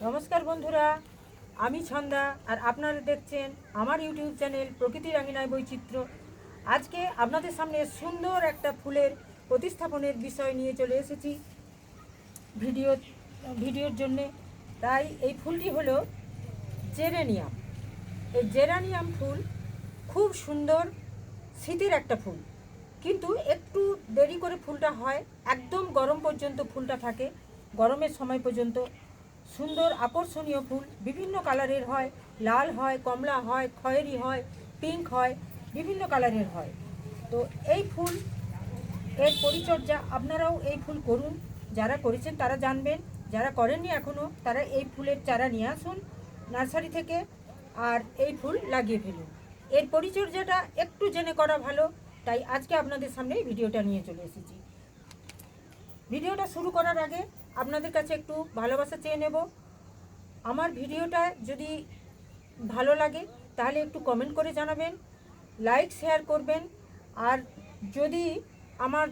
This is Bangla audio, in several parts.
নমস্কার বন্ধুরা, আমি ছন্দা আর আপনারা দেখছেন আমার ইউটিউব চ্যানেল প্রকৃতির আঙিনায় বৈচিত্র্য। আজকে আপনাদের সামনে সুন্দর একটা ফুলের প্রতিস্থাপনের বিষয় নিয়ে চলে এসেছি ভিডিওর জন্যে। তাই এই ফুলটি হলো জেরেনিয়াম। এই জেরানিয়াম ফুল খুব সুন্দর শীতের একটা ফুল, কিন্তু একটু দেরি করে ফুলটা হয়, একদম গরম পর্যন্ত ফুলটা থাকে। গরমের সময় পর্যন্ত সুন্দর আকর্ষণীয় ফুল, বিভিন্ন কালারের হয়, লাল হয়, কমলা হয়, খয়েরি হয়, পিঙ্ক হয়, বিভিন্ন কালারের হয়। তো এই ফুল এর পরিচর্যা আপনারাও এই ফুল করুন, যারা করেছেন তারা জানবেন, যারা করেননি এখনও তারা এই ফুলের চারা নিয়ে আসুন নার্সারি থেকে আর এই ফুল লাগিয়ে ফেলুন। এর পরিচর্যাটা একটু জেনে করা ভালো, তাই আজকে আপনাদের সামনে এই ভিডিওটা নিয়ে চলে এসেছি। ভিডিওটা শুরু করার আগে আপনাদের কাছে একটু ভালোবাসা চেয়ে নেব। আমার ভিডিওটা যদি ভালো লাগে তাহলে একটু কমেন্ট করে জানাবেন, লাইক শেয়ার করবেন, আর যদি আমার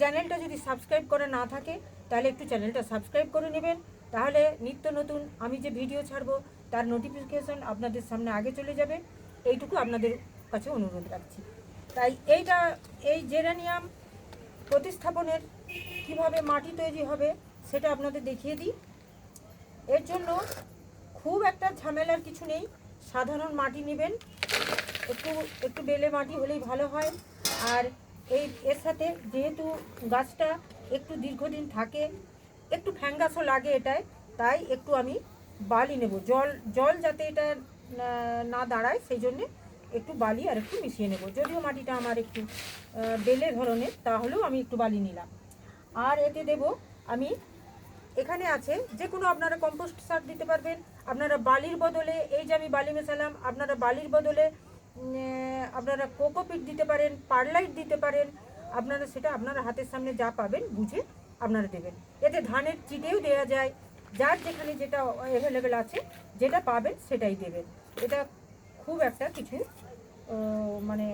চ্যানেলটা যদি সাবস্ক্রাইব করা না থাকে তাহলে একটু চ্যানেলটা সাবস্ক্রাইব করে নেবেন। তাহলে নিত্য নতুন আমি যে ভিডিও ছাড়বো তার নোটিফিকেশন আপনাদের সামনে আগে চলে যাবে। এইটুকু আপনাদের কাছে অনুরোধ রাখছি। তাই এই জেরানিয়াম প্রতিস্থাপনের কিভাবে মাটি তৈরি হবে সেটা আপনাদের দেখিয়ে দিই। এর জন্য খুব একটা ঝামেলার কিছু নেই, সাধারণ মাটি নেবেন, একটু একটু বেলে মাটি হলেই ভালো হয়। আর এর সাথে যেহেতু গাছটা একটু দীর্ঘদিন থাকে, একটু ফ্যাঙ্গাসও লাগে এটায়, তাই একটু আমি বালি নেব, জল যাতে এটা না দাঁড়ায় সেই জন্যে একটু বালি আর একটু মিশিয়ে নেব। যদিও মাটিটা আমার একটু বেলে ধরনের, তাহলেও আমি একটু বালি নিলাম। আর এতে দেব আমি, এখানে আছে যে কোনো আপনারা কম্পোস্ট সার দিতে পারবেন। আপনারা বালির বদলে, এই যে আমি বালি মেশালাম, আপনারা বালির বদলে আপনারা কোকোপিট দিতে পারেন, পারলাইট দিতে পারেন। আপনারা সেটা আপনারা হাতের সামনে যা পাবেন বুঝে আপনারা দেবেন। এতে ধানের চিটেও দেওয়া যায়, যার যেখানে যেটা অ্যাভেলেবেল আছে যেটা পাবেন সেটাই দেবেন। এটা খুব একটা কিছু মানে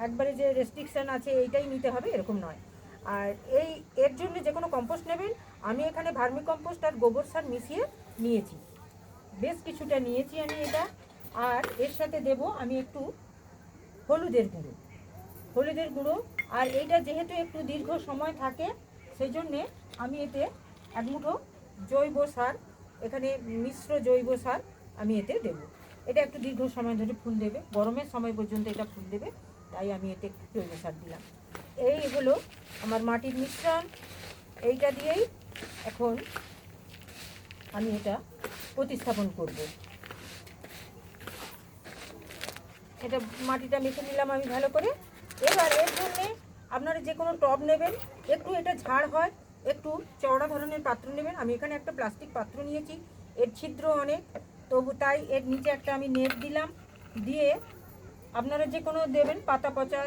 একবারে যে রেস্ট্রিকশান আছে এইটাই নিতে হবে এরকম নয়। আর এর জন্য যে কোনো কম্পোস্ট নেবেন। আমি এখানে ভার্মি কম্পোস্ট আর গোবর সার মিশিয়ে নিয়েছি, বেশ কিছুটা নিয়েছি আমি এটা। আর এর সাথে দেব আমি একটু হলুদের গুঁড়ো। আর এইটা যেহেতু একটু দীর্ঘ সময় থাকে সেই জন্যে আমি এতে এক মুঠো জৈব সার, এখানে মিশ্র জৈব সার আমি এতে দেব। এটা একটু দীর্ঘ সময় ধরে ফুল দেবে, গরমের সময় পর্যন্ত এটা ফুল দেবে, তাই আমি এতে একটু জৈব সার দিলাম। এই হলো আমার মাটির মিশ্রণ। এইটা দিয়েই এখন আমি এটা প্রতিস্থাপন করব। এটা মাটিটা মেখে নিলাম আমি ভালো করে। এবার এর জন্যে আপনারা যে কোনো টব নেবেন, একটু এটা ঝাড় হয়, একটু চওড়া ধরনের পাত্র নেবেন। আমি এখানে একটা প্লাস্টিক পাত্র নিয়েছি, এর ছিদ্র অনেক, তবু তাই এর নিচে একটা আমি নেট দিলাম। দিয়ে আপনারা যে কোনো দেবেন, পাতা পচা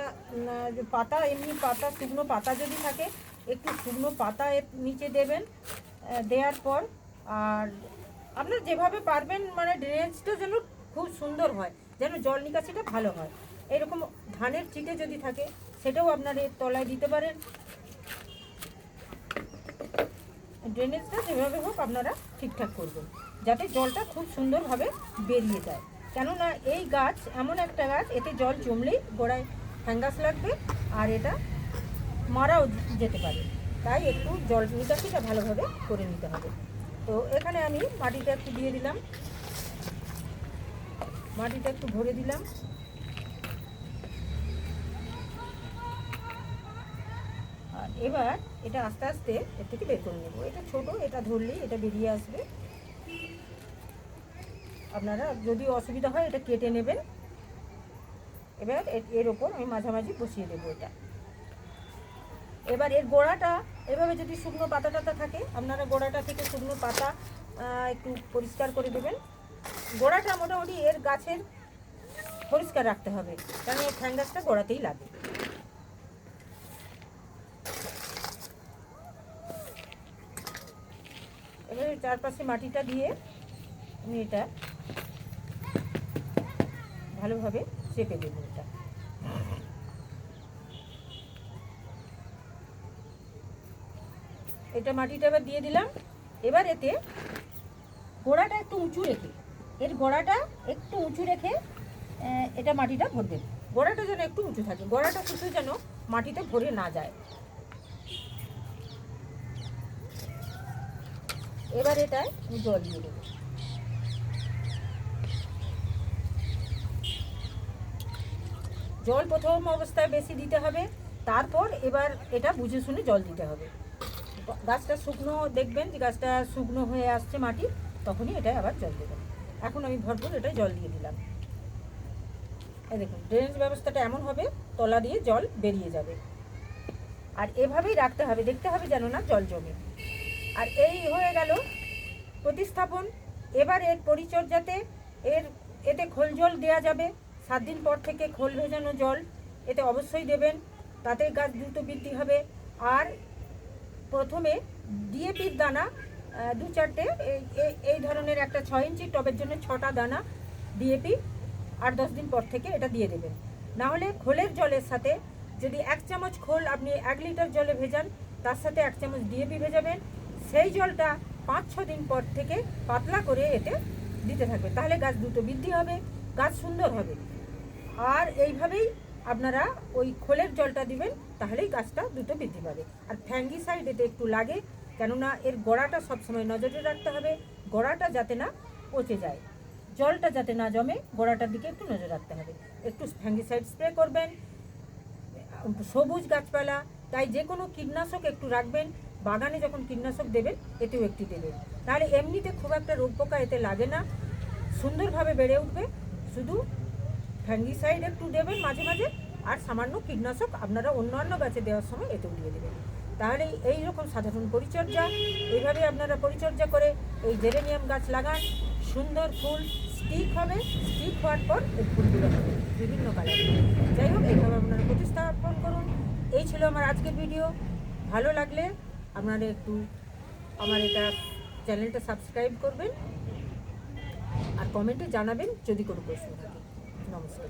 পাতা, এমনি পাতা, শুকনো পাতা যদি থাকে একটু শুকনো পাতা এর নিচে দেবেন। দেওয়ার পর আর আপনারা যেভাবে পারবেন, মানে ড্রেনেজটা যেন খুব সুন্দর হয়, যেন জল নিকাশিটা ভালো হয়। এরকম ধানের চিটে যদি থাকে সেটাও আপনারা এর তলায় দিতে পারেন। ড্রেনেজটা যেভাবে হোক আপনারা ঠিকঠাক করবেন, যাতে জলটা খুব সুন্দরভাবে বেরিয়ে যায়। কেননা এই গাছ এমন একটা গাছ, এতে জল জমলেই গোড়ায় ফ্যাঙ্গাস লাগবে আর এটা মারাও যেতে পারে। তাই একটু জল নিকাশিটা ভালোভাবে করে নিতে হবে। তো এখানে আমি মাটিটা একটু দিয়ে দিলাম, মাটিটা একটু ভরে দিলাম। আর এবার এটা আস্তে আস্তে এর থেকে বের করে নেব। এটা ছোট, এটা ধরলেই এটা বেরিয়ে আসবে। আপনারা যদি অসুবিধা হয় এটা কেটে নেবেন। এবার এর ওপর আমি মাঝামাঝি বসিয়ে দেবো এটা। এবার এর গোড়াটা এভাবে যদি শুকনো পাতা টাতা থাকে, আপনারা গোড়াটা থেকে শুকনো পাতা একটু পরিষ্কার করে দেবেন। গোড়াটা মোটামুটি এর গাছের পরিষ্কার রাখতে হবে, কারণ এই ফ্যাঙ্গাসটা গোড়াতেই লাগে। এবারে চারপাশে মাটিটা দিয়ে আমি এটা ভালোভাবে চেপে দেবো। এটা মাটিটা এবার দিয়ে দিলাম। এবার এতে গোড়াটা একটু উঁচু রেখে, এর গোড়াটা একটু উঁচু রেখে এটা মাটিটা ভরবেন। গোড়াটা যেন একটু উঁচু থাকে, গোড়াটা শুধু যেন মাটিতে ভরে না যায়। এবার এটায় আমি জল দিয়ে দেবো। জল প্রথম অবস্থায় বেশি দিতে হবে, তারপর এবার এটা বুঝে শুনে জল দিতে হবে। গাছটা শুকনো দেখবেন যে গাছটা শুকনো হয়ে আসছে মাটি, তখনই এটাই আবার জল দেবেন। এখন আমি ভরপুর এটাই জল দিয়ে দিলাম। এই দেখুন ড্রেনেজ ব্যবস্থাটা এমন হবে, তলা দিয়ে জল বেরিয়ে যাবে। আর এভাবেই রাখতে হবে, দেখতে হবে যেন না জল জমে। আর এই হয়ে গেল প্রতিস্থাপন। এবার এর পরিচর্যাতে এতে খোল জল দেওয়া যাবে। 7 দিন পর থেকে খোল ভেজানো জল এতে অবশ্যই দেবেন, তাতে গাছ দ্রুত বৃদ্ধি হবে। আর প্রথমে ডিএপির দানা 2-4টে, এই ধরনের একটা 6 ইঞ্চি টবের জন্য 6টা দানা ডিএপি 8-10 দিন পর থেকে এটা দিয়ে দেবেন। নাহলে খোলের জলের সাথে যদি 1 চামচ খোল আপনি 1 লিটার জলে ভেজান, তার সাথে 1 চামচ ডিএপি ভেজাবেন। সেই জলটা 5-6 দিন পর থেকে পাতলা করে এতে দিতে থাকবে, তাহলে গাছ দ্রুত বৃদ্ধি হবে, গাছ সুন্দর হবে। আর এইভাবেই আপনারা ওই খোলের জলটা দিবেন, তাহলেই গাছটা দ্রুত বৃদ্ধি পাবে। আর ফ্যাঙ্গিসাইড এতে একটু লাগে, কেননা এর গোড়াটা সবসময় নজরে রাখতে হবে, গোড়াটা যাতে না পচে যায়, জলটা যাতে না জমে, গোড়াটার দিকে একটু নজর রাখতে হবে। একটু ফ্যাঙ্গিসাইড স্প্রে করবেন। সবুজ গাছপালা, তাই যে কোনো কীটনাশক একটু রাখবেন, বাগানে যখন কীটনাশক দেবেন এতেও একটু দেবেন, তাহলে এমনিতে খুব একটা রোগ পোকা এতে লাগে না, সুন্দরভাবে বেড়ে উঠবে। শুধু ফ্যাঙ্গিসাইড একটু দেবেন মাঝে মাঝে, আর সামান্য কীটনাশক আপনারা অন্যান্য গাছে দেওয়ার সময় এতেও দিয়ে দেবেন। তাহলে এই রকম সাধারণ পরিচর্যা, এইভাবে আপনারা পরিচর্যা করে এই জেরেনিয়াম গাছ লাগান, সুন্দর ফুল স্টিক হবে, স্টিক হওয়ার পর এই ফুলগুলো হবে বিভিন্ন কালারে। যাই হোক, এইভাবে আপনারা প্রতিস্থাপন করুন। এই ছিল আমার আজকের ভিডিও। ভালো লাগলে আপনারা একটু আমার এটা চ্যানেলটা সাবস্ক্রাইব করবেন আর কমেন্টে জানাবেন যদি কোনো প্রশ্ন থাকে। নমস্কার।